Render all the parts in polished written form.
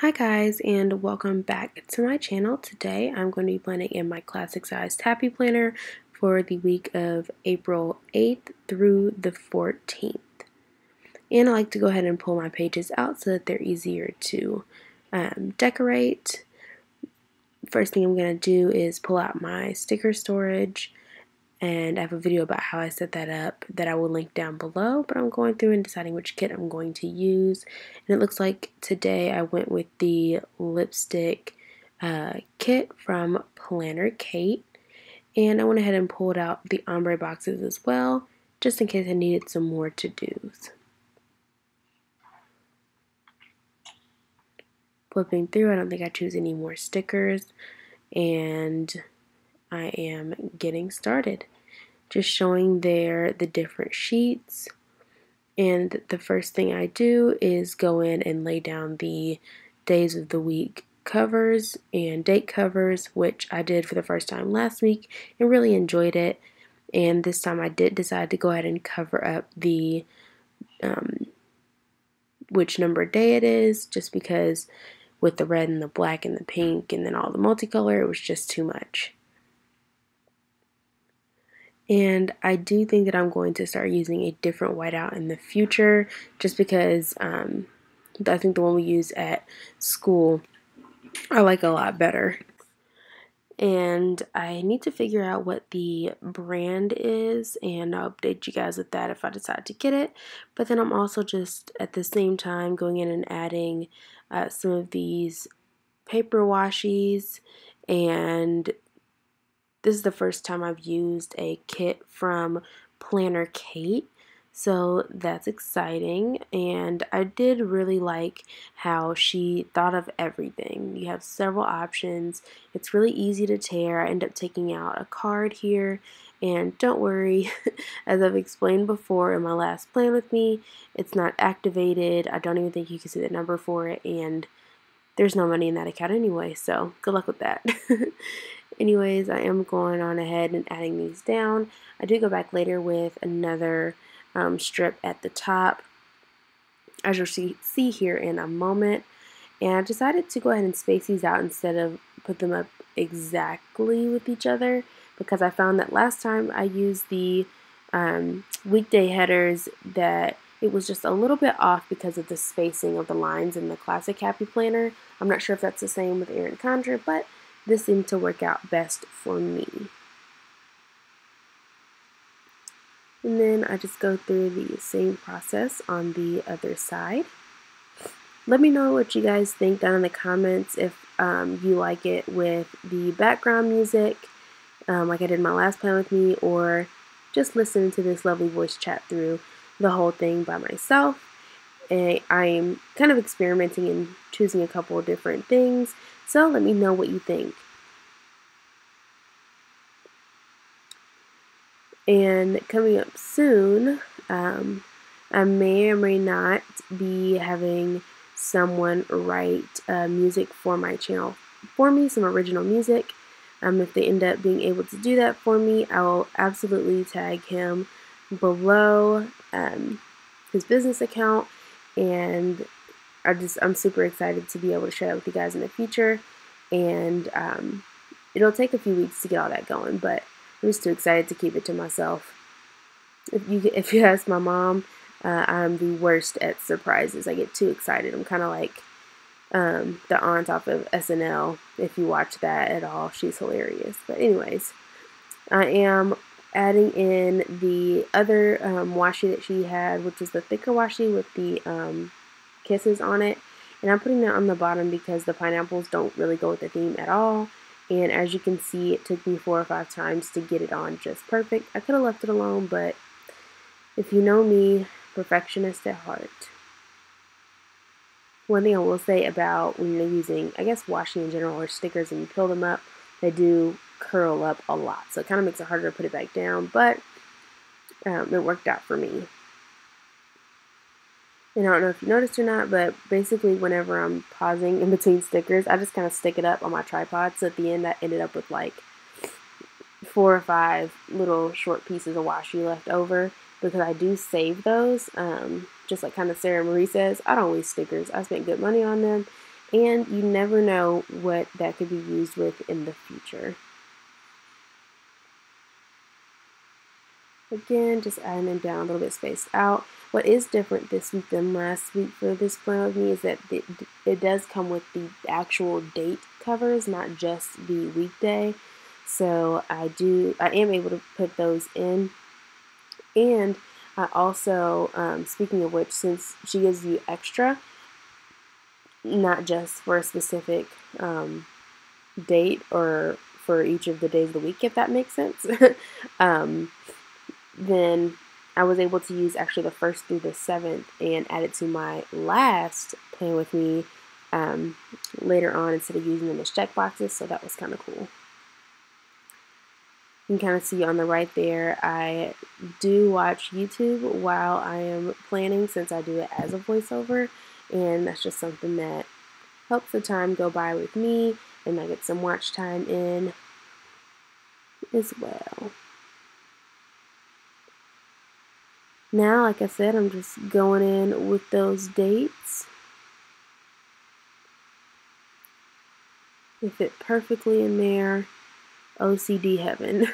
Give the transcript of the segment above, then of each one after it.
Hi guys, and welcome back to my channel. Today I'm going to be planning in my classic size Tappy planner for the week of April 8th through the 14th. And I like to go ahead and pull my pages out so that they're easier to decorate. First thing I'm going to do is pull out my sticker storage, and I have a video about how I set that up that I will link down below, but I'm going through and deciding which kit I'm going to use. And it looks like today I went with the lipstick kit from PlannerKate, and I went ahead and pulled out the ombre boxes as well, just in case I needed some more to-dos. Flipping through, I don't think I choose any more stickers, and I am getting started. Just showing there the different sheets, and the first thing I do is go in and lay down the days of the week covers and date covers, which I did for the first time last week and really enjoyed it. And this time I did decide to go ahead and cover up the which number day it is, just because with the red and the black and the pink and then all the multicolor, it was just too much. And I do think that I'm going to start using a different whiteout in the future, just because I think the one we use at school I like a lot better. And I need to figure out what the brand is, and I'll update you guys with that if I decide to get it. But then I'm also just at the same time going in and adding some of these paper washies, and this is the first time I've used a kit from PlannerKate, so that's exciting. And I did really like how she thought of everything. You have several options. It's really easy to tear. I end up taking out a card here, and don't worry, as I've explained before in my last plan with me, it's not activated. I don't even think you can see the number for it, and there's no money in that account anyway, so good luck with that. Anyways, I am going on ahead and adding these down. I do go back later with another strip at the top, as you'll see here in a moment. And I decided to go ahead and space these out instead of put them up exactly with each other, because I found that last time I used the weekday headers that it was just a little bit off because of the spacing of the lines in the classic Happy Planner. I'm not sure if that's the same with Erin and Condren, but this seemed to work out best for me. And then I just go through the same process on the other side. Let me know what you guys think down in the comments, if you like it with the background music, like I did in my last plan with me, or just listening to this lovely voice chat through the whole thing by myself. And I'm kind of experimenting and choosing a couple of different things, so let me know what you think. And coming up soon, I may or may not be having someone write music for my channel for me, some original music. If they end up being able to do that for me, I will absolutely tag him below his business account, and I'm super excited to be able to share that with you guys in the future. And it'll take a few weeks to get all that going, but I'm just too excited to keep it to myself. If you ask my mom, I'm the worst at surprises. I get too excited. I'm kind of like the aunt off of SNL. If you watch that at all, she's hilarious. But anyways, I am adding in the other washi that she had, which is the thicker washi with the kisses on it. And I'm putting that on the bottom because the pineapples don't really go with the theme at all. And as you can see, it took me 4 or 5 times to get it on just perfect. I could have left it alone, but if you know me, perfectionist at heart. One thing I will say about when you're using, I guess, washi in general or stickers and you peel them up, they do curl up a lot. So it kind of makes it harder to put it back down, but it worked out for me. And I don't know if you noticed or not, but basically whenever I'm pausing in between stickers, I just kind of stick it up on my tripod. So at the end, I ended up with like 4 or 5 little short pieces of washi left over, because I do save those. Just like kind of Sarah Marie says, I don't waste stickers. I spent good money on them, and you never know what that could be used with in the future. Again, just adding them down a little bit spaced out. What is different this week than last week for this plan with me is that it does come with the actual date covers, not just the weekday. So I am able to put those in. And I also, speaking of which, since she gives you extra, not just for a specific date or for each of the days of the week, if that makes sense, then I was able to use actually the 1st through the 7th and add it to my last plan with me later on instead of using them as check boxes, so that was kind of cool. You can kind of see on the right there, I do watch YouTube while I am planning since I do it as a voiceover, and that's just something that helps the time go by with me, and I get some watch time in as well. Now, like I said, I'm just going in with those dates. They fit perfectly in there. OCD heaven.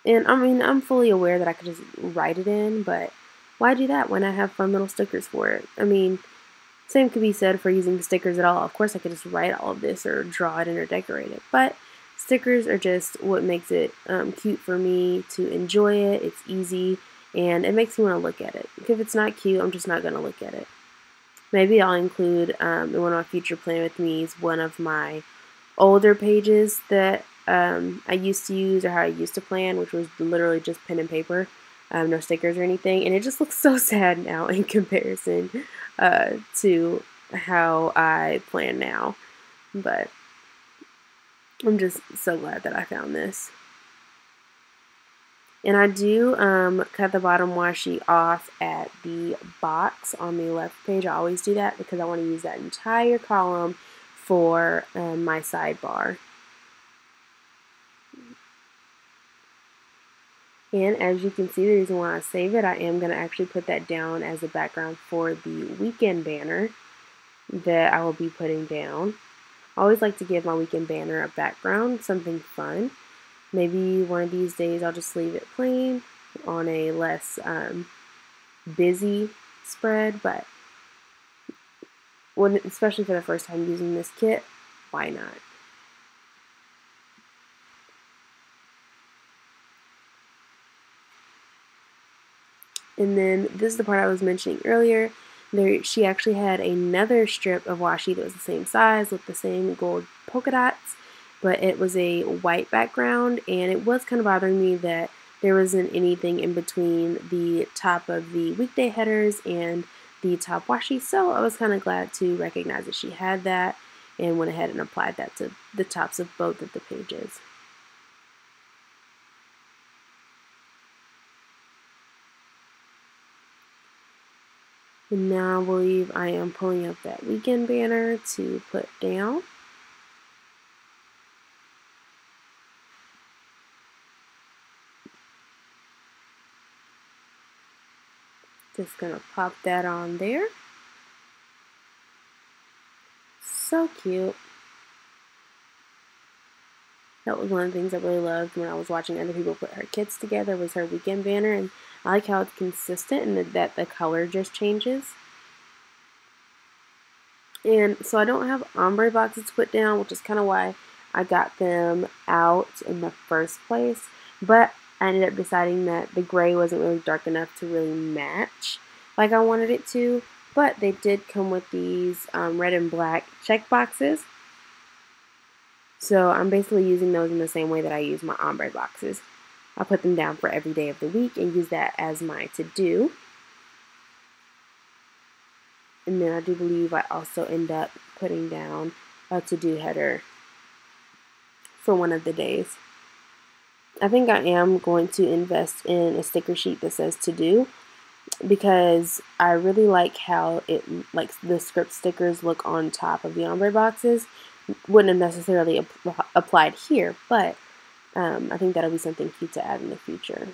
And I mean, I'm fully aware that I could just write it in, but why do that when I have fun little stickers for it? I mean, same could be said for using stickers at all. Of course, I could just write all of this or draw it in or decorate it, but stickers are just what makes it cute for me to enjoy it. It's easy, and it makes me want to look at it. If it's not cute, I'm just not going to look at it. Maybe I'll include in one of my future Plan With Me's one of my older pages that I used to use or how I used to plan, which was literally just pen and paper, no stickers or anything, and it just looks so sad now in comparison to how I plan now. But I'm just so glad that I found this. And I do cut the bottom washi off at the box on the left page. I always do that because I want to use that entire column for my sidebar. And as you can see, the reason why I save it, I am going to actually put that down as a background for the weekend banner that I will be putting down. I always like to give my weekend banner a background, something fun. Maybe one of these days I'll just leave it plain on a less busy spread, but especially for the first time using this kit, why not? And then this is the part I was mentioning earlier. She actually had another strip of washi that was the same size with the same gold polka dots, but it was a white background, and it was kind of bothering me that there wasn't anything in between the top of the weekday headers and the top washi, so I was kind of glad to recognize that she had that and went ahead and applied that to the tops of both of the pages. And now I believe I am pulling up that weekend banner to put down. Just going to pop that on there. So cute. That was one of the things I really loved when I was watching other people put her kits together, was her weekend banner, and I like how it's consistent and that the color just changes. And so I don't have ombre boxes to put down, which is kind of why I got them out in the first place, but I ended up deciding that the gray wasn't really dark enough to really match like I wanted it to, but they did come with these red and black check boxes. So I'm basically using those in the same way that I use my ombre boxes. I'll put them down for every day of the week and use that as my to-do. And then I do believe I also end up putting down a to-do header for one of the days. I think I am going to invest in a sticker sheet that says to-do, because I really like how the script stickers look on top of the ombre boxes. Wouldn't have necessarily applied here, but I think that'll be something cute to add in the future.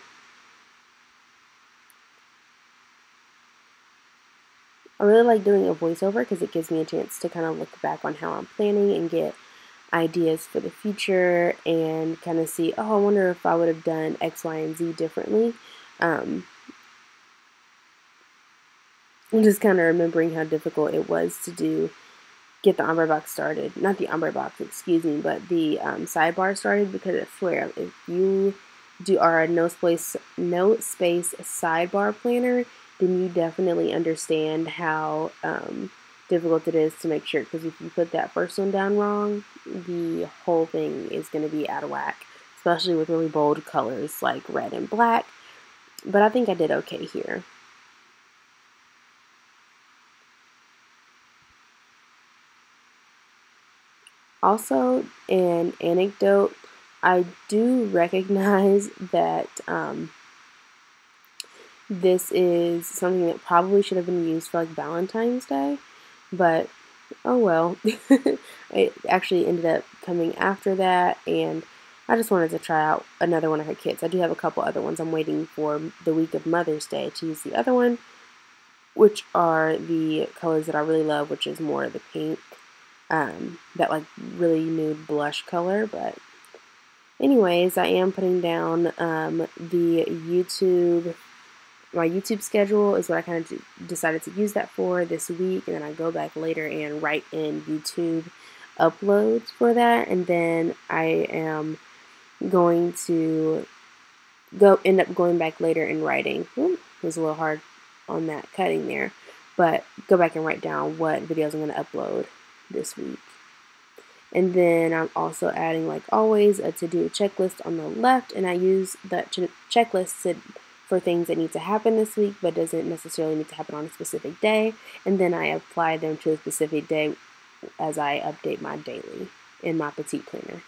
I really like doing a voiceover because it gives me a chance to kind of look back on how I'm planning and get ideas for the future and kind of see, oh, I wonder if I would have done X, Y, and Z differently. I'm just kind of remembering how difficult it was to get the ombre box started. Not the ombre box, excuse me, but the sidebar started, because I swear, if you are a no space sidebar planner, then you definitely understand how difficult it is to make sure, because if you put that first one down wrong, the whole thing is going to be out of whack, especially with really bold colors like red and black. But I think I did okay here. Also, an anecdote, I do recognize that this is something that probably should have been used for like Valentine's Day, but oh well. It actually ended up coming after that, and I just wanted to try out another one of her kits. I do have a couple other ones. I'm waiting for the week of Mother's Day to use the other one, which are the colors that I really love, which is more of the pink, that like really nude blush color. But anyways, I am putting down my YouTube schedule is what I kind of decided to use that for this week, and then I go back later and write in YouTube uploads for that, and then I am going to end up going back later and writing. It was a little hard on that cutting there, but go back and write down what videos I'm going to upload this week. And then I'm also adding, like always, a to-do checklist on the left, and I use that checklist for things that need to happen this week, but doesn't necessarily need to happen on a specific day. And then I apply them to a specific day as I update my daily in my petite planner.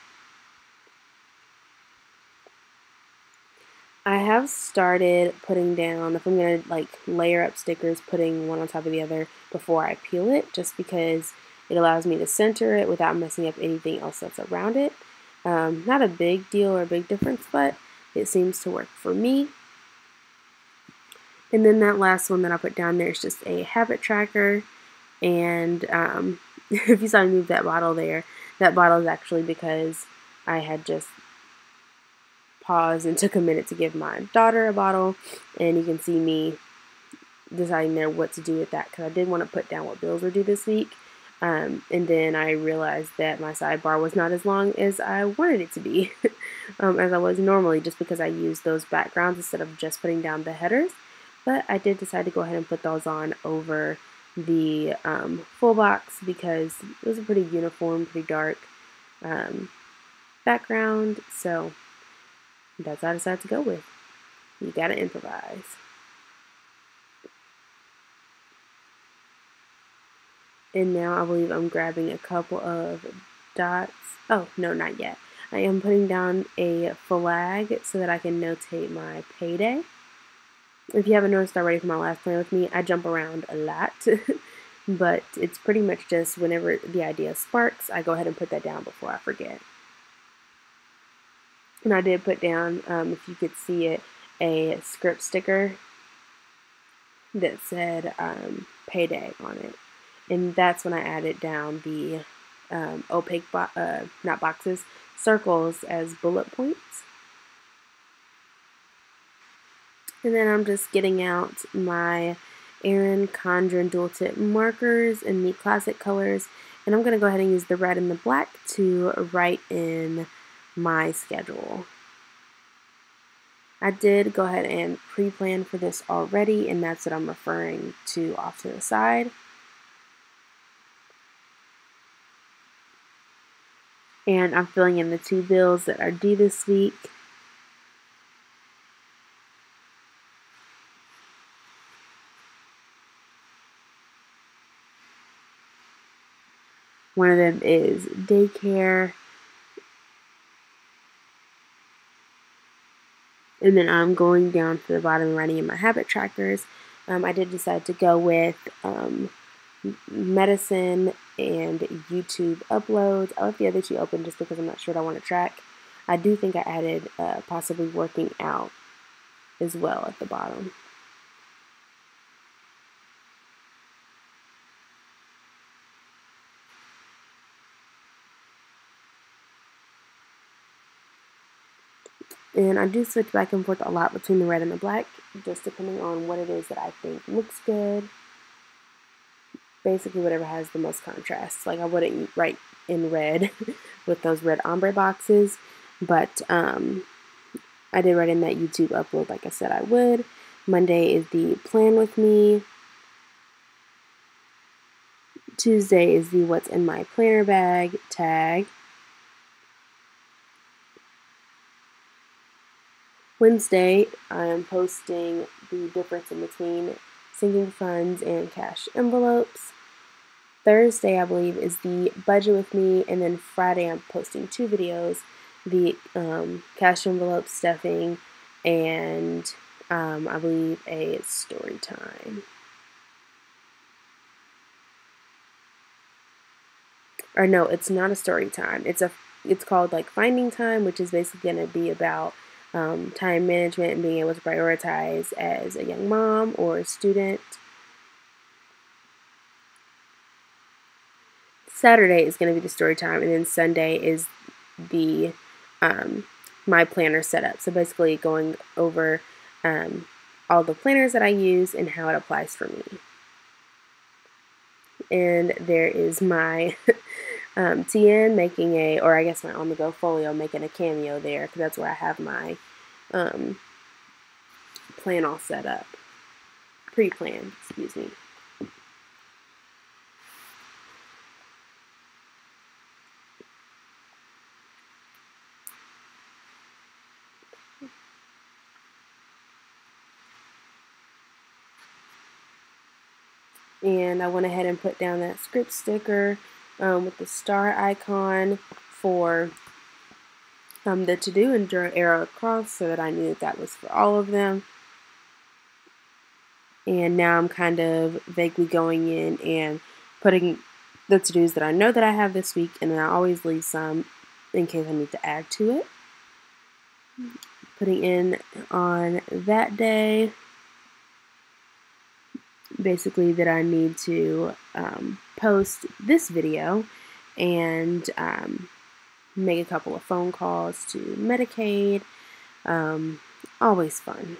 I have started putting down, if I'm going to like layer up stickers, putting one on top of the other before I peel it, just because it allows me to center it without messing up anything else that's around it. Not a big deal or a big difference, but it seems to work for me. And then that last one that I put down there is just a habit tracker. And if you saw me move that bottle there, that bottle is actually because I had just paused and took a minute to give my daughter a bottle. And you can see me deciding there what to do with that, because I did want to put down what bills were due this week. And then I realized that my sidebar was not as long as I wanted it to be, as I was normally, just because I used those backgrounds instead of just putting down the headers. But I did decide to go ahead and put those on over the full box, because it was a pretty uniform, pretty dark background. So that's what I decided to go with. You gotta improvise. And now I believe I'm grabbing a couple of dots. Oh, no, not yet. I am putting down a flag so that I can notate my payday. If you haven't noticed already from my last plan with me, I jump around a lot. But it's pretty much just whenever the idea sparks, I go ahead and put that down before I forget. And I did put down, if you could see it, a script sticker that said payday on it. And that's when I added down the opaque, not boxes, circles as bullet points. And then I'm just getting out my Erin Condren dual tip markers in the classic colors. And I'm going to go ahead and use the red and the black to write in my schedule. I did go ahead and pre-plan for this already, and that's what I'm referring to off to the side. And I'm filling in the 2 bills that are due this week. One of them is daycare. And then I'm going down to the bottom and writing in my habit trackers. I did decide to go with medicine and YouTube uploads. I left the other 2 open just because I'm not sure what I want to track. I do think I added possibly working out as well at the bottom. And I do switch back and forth a lot between the red and the black, just depending on what it is that I think looks good. Basically whatever has the most contrast. Like I wouldn't write in red with those red ombre boxes, but I did write in that YouTube upload like I said I would. Monday is the plan with me. Tuesday is the what's in my planner bag tag. Wednesday, I am posting the difference in between sinking funds and cash envelopes. Thursday, I believe, is the budget with me, and then Friday, I'm posting 2 videos, the cash envelope stuffing, and I believe a story time. Or no, it's not a story time. It's called like Finding Time, which is basically going to be about time management and being able to prioritize as a young mom or a student. Saturday is going to be the story time, and then Sunday is the my planner setup. So basically going over all the planners that I use and how it applies for me. And there is my TN making or I guess my on-the-go folio making a cameo there, because that's where I have my plan all set up. Pre-planned, excuse me. And I went ahead and put down that script sticker with the star icon for the to-do and drew an arrow across so that I knew that was for all of them. And now I'm kind of vaguely going in and putting the to-dos that I know that I have this week, and then I always leave some in case I need to add to it. Putting in on that day basically that I need to post this video and make a couple of phone calls to PlannerKate. Always fun.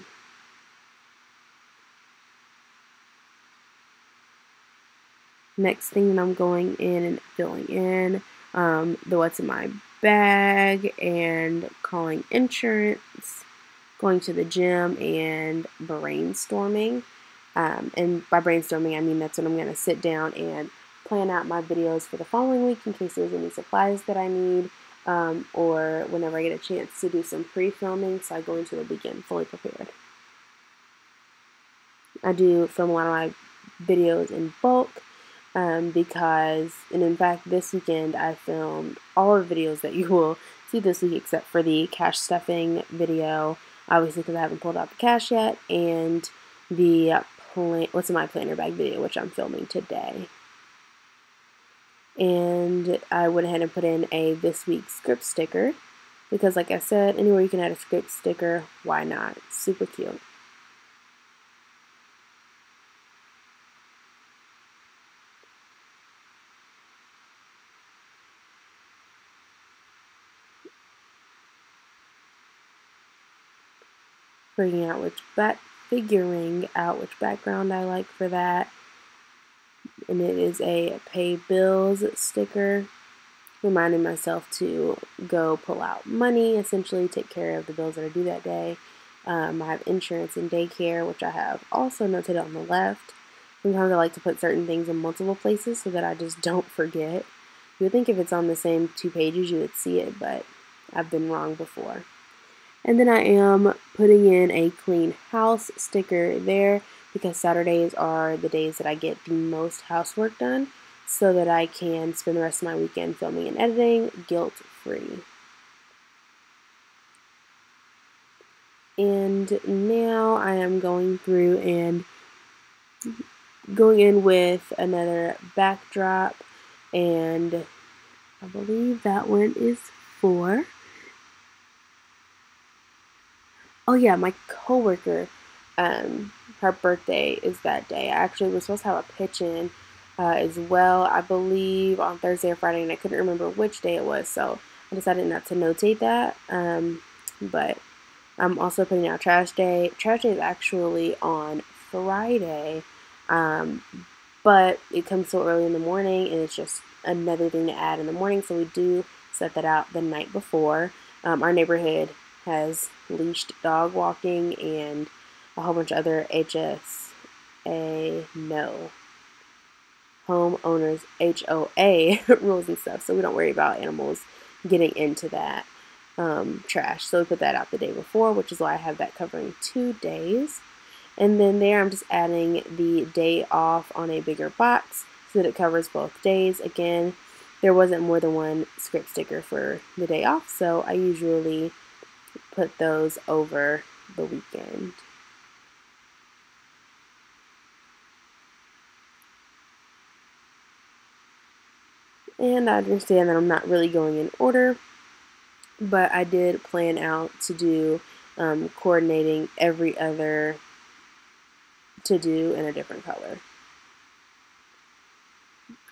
Next thing that I'm going in and filling in the what's in my bag and calling insurance, going to the gym, and brainstorming. And by brainstorming, I mean that's when I'm going to sit down and plan out my videos for the following week in case there's any supplies that I need, or whenever I get a chance to do some pre-filming, so I go into the weekend fully prepared. I do film a lot of my videos in bulk because, and in fact, this weekend I filmed all the videos that you will see this week except for the cash stuffing video, obviously because I haven't pulled out the cash yet, and the what's in my planner bag video, which I'm filming today. And I went ahead and put in a this week script sticker because, like I said, anywhere you can add a script sticker, why not? It's super cute. Figuring out which background I like for that. And it is a pay bills sticker, reminding myself to go pull out money, essentially take care of the bills that are due that day. I have insurance and daycare, which I have also noted on the left. Sometimes I like to put certain things in multiple places so that I just don't forget. You would think if it's on the same 2 pages you would see it, but I've been wrong before. And then I am putting in a clean house sticker there because Saturdays are the days that I get the most housework done so that I can spend the rest of my weekend filming and editing guilt-free. And now I am going through and going in with another backdrop, and I believe that one is for... Oh yeah, my coworker, her birthday is that day. I actually was supposed to have a pitch-in as well, I believe on Thursday or Friday, and I couldn't remember which day it was, so I decided not to notate that. But I'm also putting out trash day. Trash day is actually on Friday, but it comes so early in the morning, and it's just another thing to add in the morning. So we do set that out the night before. Our neighborhood has leashed dog walking and a whole bunch of other homeowners HOA rules and stuff. So we don't worry about animals getting into that trash. So we put that out the day before, which is why I have that covering 2 days. And then there I'm just adding the day off on a bigger box so that it covers both days. Again, there wasn't more than one script sticker for the day off, so I usually put those over the weekend. And I understand that I'm not really going in order, but I did plan out to do coordinating every other to do in a different color,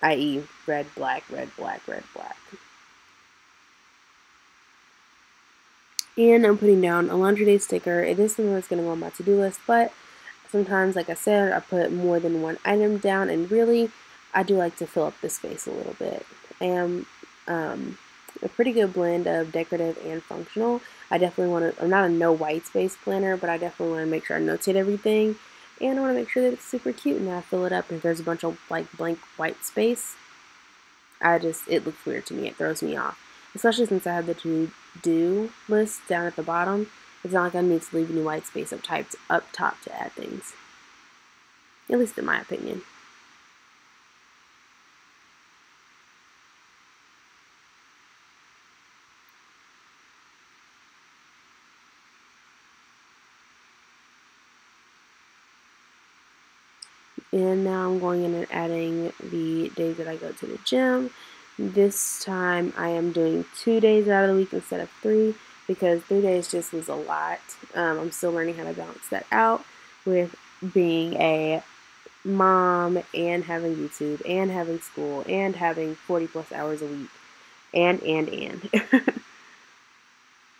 i.e. red, black, red, black, red, black. And I'm putting down a laundry day sticker. It is something that's going to go on my to-do list, but sometimes, like I said, I put more than one item down, and really, I do like to fill up the space a little bit. I am a pretty good blend of decorative and functional. I definitely want to, I'm not a no white space planner, but I definitely want to make sure I notate everything, and I want to make sure that it's super cute, and I fill it up. And if there's a bunch of like blank white space, it looks weird to me. It throws me off, especially since I have the to-do list down at the bottom. It's not like I need to leave any white space up top to add things, at least in my opinion. And now I'm going in and adding the days that I go to the gym. This time I am doing 2 days out of the week instead of 3, because 3 days just was a lot. I'm still learning how to balance that out with being a mom and having YouTube and having school and having 40 plus hours a week and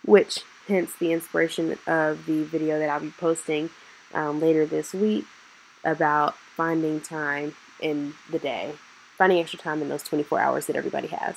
which hence the inspiration of the video that I'll be posting later this week about finding time in the day, finding extra time in those 24 hours that everybody has.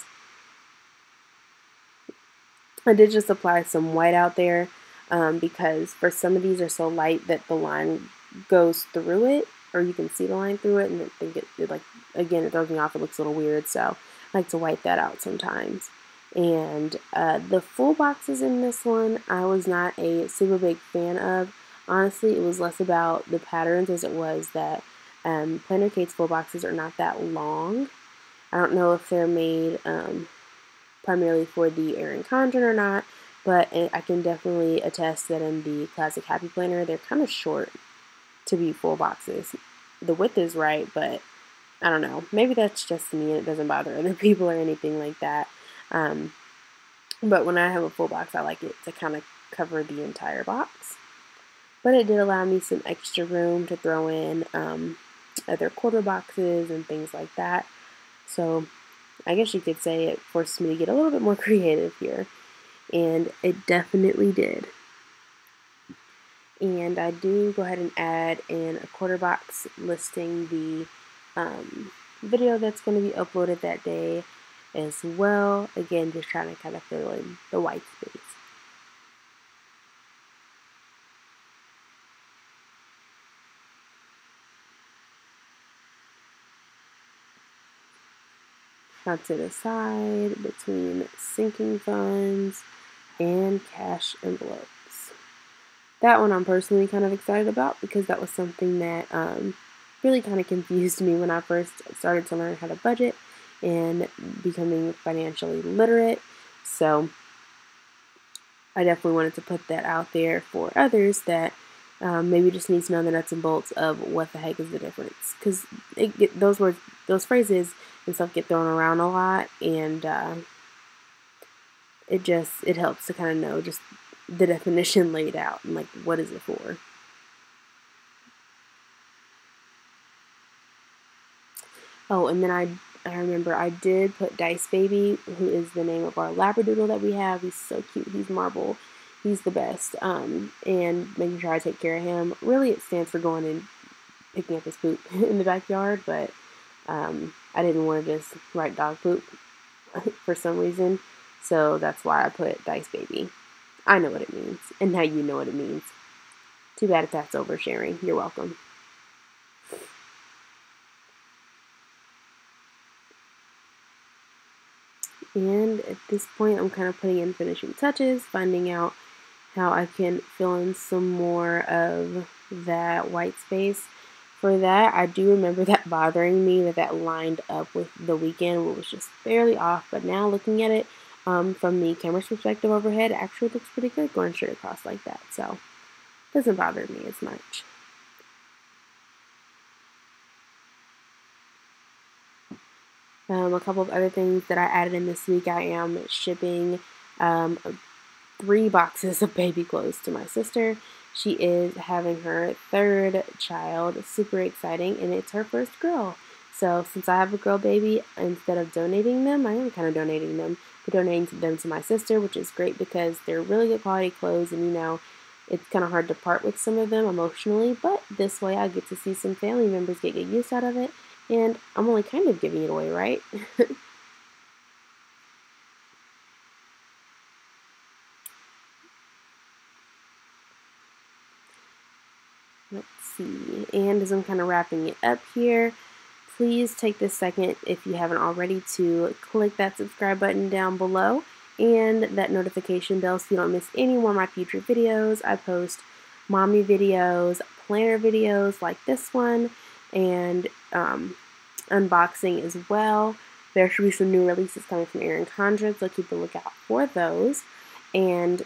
I did just apply some white out there because for some of these are so light that the line goes through it, or you can see the line through it, and I think it like, again, it throws me off. It looks a little weird, so I like to white that out sometimes. And the full boxes in this one, I was not a super big fan of. Honestly, it was less about the patterns as it was that PlannerKate's full boxes are not that long. I don't know if they're made primarily for the Erin Condren or not, but I can definitely attest that in the Classic Happy Planner, they're kind of short to be full boxes. The width is right, but I don't know. Maybe that's just me and it doesn't bother other people or anything like that. But when I have a full box, I like it to kind of cover the entire box. But it did allow me some extra room to throw in other quarter boxes and things like that. So I guess you could say it forced me to get a little bit more creative here. And it definitely did. And I do go ahead and add in a quarter box listing the video that's going to be uploaded that day as well. Again, just trying to kind of fill in the white space. Now to the side between sinking funds and cash envelopes. That one I'm personally kind of excited about because that was something that really kind of confused me when I first started to learn how to budget and becoming financially literate. So I definitely wanted to put that out there for others that maybe just need to know the nuts and bolts of what the heck is the difference. Because those phrases and stuff get thrown around a lot, and it helps to kind of know just the definition laid out and like what is it for. Oh, and then I remember I did put Dice Baby, who is the name of our Labradoodle that we have. He's so cute. He's marble. He's the best. And making sure I take care of him. Really, it stands for going and picking up his poop in the backyard, but I didn't want to just write dog poop for some reason, so that's why I put Dice Baby. I know what it means, and now you know what it means. Too bad if that's oversharing. You're welcome. And at this point, I'm kind of putting in finishing touches, finding out how I can fill in some more of that white space. For that, I do remember that bothering me, that lined up with the weekend, it was just barely off. But now looking at it from the camera's perspective overhead, it actually looks pretty good going straight across like that. So it doesn't bother me as much. A couple of other things that I added in this week, I am shipping 3 boxes of baby clothes to my sister. She is having her 3rd child, super exciting, and it's her first girl. So since I have a girl baby, instead of donating them, I am kind of donating them, but donating them to my sister, which is great because they're really good quality clothes, and it's kind of hard to part with some of them emotionally, but this way I get to see some family members get use out of it, and I'm only kind of giving it away, right? Let's see, and as I'm kind of wrapping it up here, please take this second, if you haven't already, to click that subscribe button down below and that notification bell so you don't miss any more of my future videos. I post mommy videos, planner videos like this one, and unboxing as well. There should be some new releases coming from Erin Condren, so keep a lookout for those. And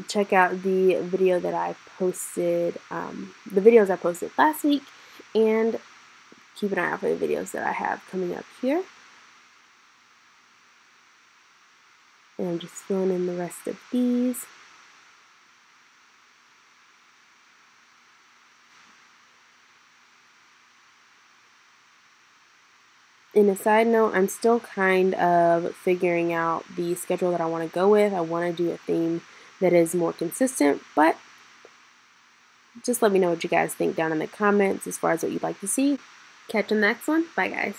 check out the video that I posted, the videos I posted last week, and keep an eye out for the videos that I have coming up here. And I'm just filling in the rest of these. And a side note, I'm still kind of figuring out the schedule that I want to go with. I want to do a theme that is more consistent, but just let me know what you guys think down in the comments as far as what you'd like to see. Catch you in the next one. Bye, guys.